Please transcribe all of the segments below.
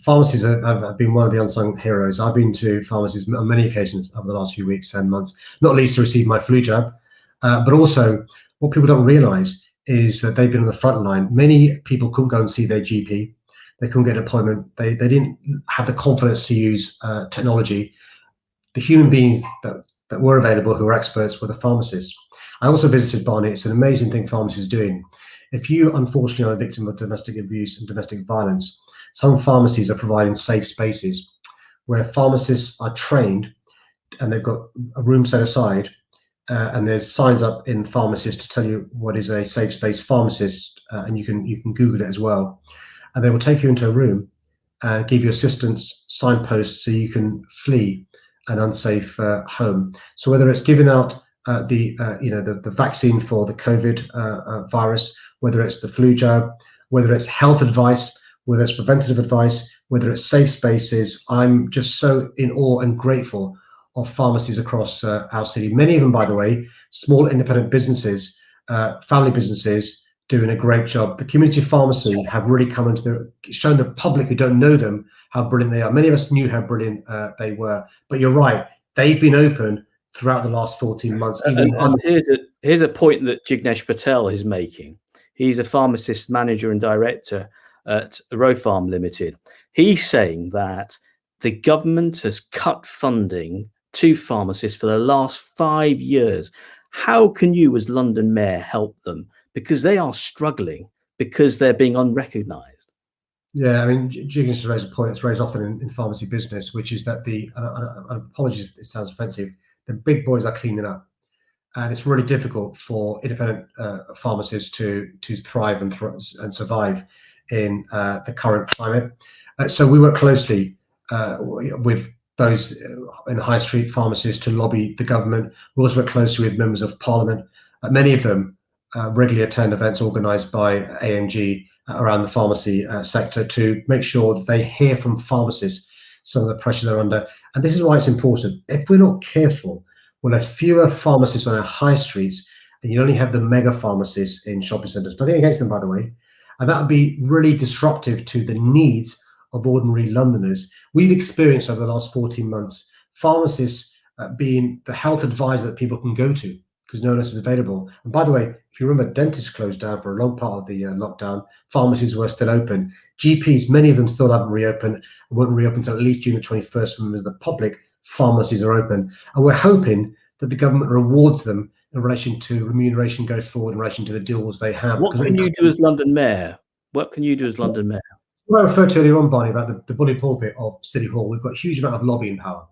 Pharmacies have been one of the unsung heroes. I've been to pharmacies on many occasions over the last few weeks and months, not least to receive my flu jab, but also what people don't realise is that they've been on the front line. Many people couldn't go and see their GP. They couldn't get an appointment. They didn't have the confidence to use technology. The human beings that were available who were experts were the pharmacists. I also visited Barnet. It's an amazing thing pharmacists are doing. If you unfortunately are a victim of domestic abuse and domestic violence, some pharmacies are providing safe spaces where pharmacists are trained and they've got a room set aside, and there's signs up in pharmacies to tell you what is a safe space pharmacist, and you can Google it as well. And they will take you into a room and give you assistance signposts so you can flee an unsafe home. So whether it's giving out the vaccine for the COVID virus, whether it's the flu jab, whether it's health advice, whether it's preventative advice, whether it's safe spaces, I'm just so in awe and grateful of pharmacies across our city. Many of them, by the way, small independent businesses, family businesses, doing a great job. The community pharmacy have really come into shown the public who don't know them how brilliant they are. Many of us knew how brilliant they were, but you're right, they've been open throughout the last 14 months. Here's a point that Jignesh Patel is making. He's a pharmacist manager and director at Row Farm Limited. He's saying that the government has cut funding to pharmacists for the last 5 years. How can you as London Mayor help them? Because they are struggling, because they're being unrecognised. Yeah, I mean, Jignesh has raised a point that's raised often in pharmacy business, which is that apologies if it sounds offensive, the big boys are cleaning up. And it's really difficult for independent pharmacists to thrive and survive in the current climate. So we work closely with those in the high street pharmacists to lobby the government. We also work closely with members of parliament. Many of them regularly attend events organised by AMG around the pharmacy sector to make sure that they hear from pharmacists some of the pressure they're under. And this is why it's important. If we're not careful, we'll have fewer pharmacists on our high streets, and you only have the mega pharmacists in shopping centres. Nothing against them, by the way. And that would be really disruptive to the needs of ordinary Londoners. We've experienced over the last 14 months pharmacists being the health advisor that people can go to because no one else is available. And by the way, if you remember, dentists closed down for a long part of the lockdown. Pharmacies were still open. GPs, many of them still haven't reopened and won't reopen until at least June the 21st when the public pharmacies are open. And we're hoping that the government rewards them in relation to remuneration going forward, in relation to the deals they have. What can you do as London Mayor? What can you do as London Mayor? What I referred to earlier on, Barney, about the bully pulpit of City Hall, we've got a huge amount of lobbying power.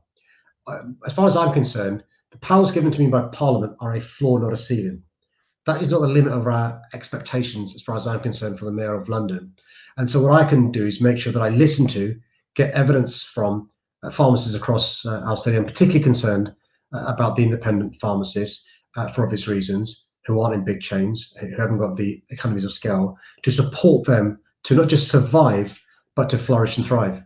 As far as I'm concerned, the powers given to me by Parliament are a floor, not a ceiling. That is not the limit of our expectations, as far as I'm concerned, for the Mayor of London. And so what I can do is make sure that I listen to, get evidence from pharmacists across our city. I'm particularly concerned about the independent pharmacists, for obvious reasons, who aren't in big chains, who haven't got the economies of scale, to support them to not just survive, but to flourish and thrive.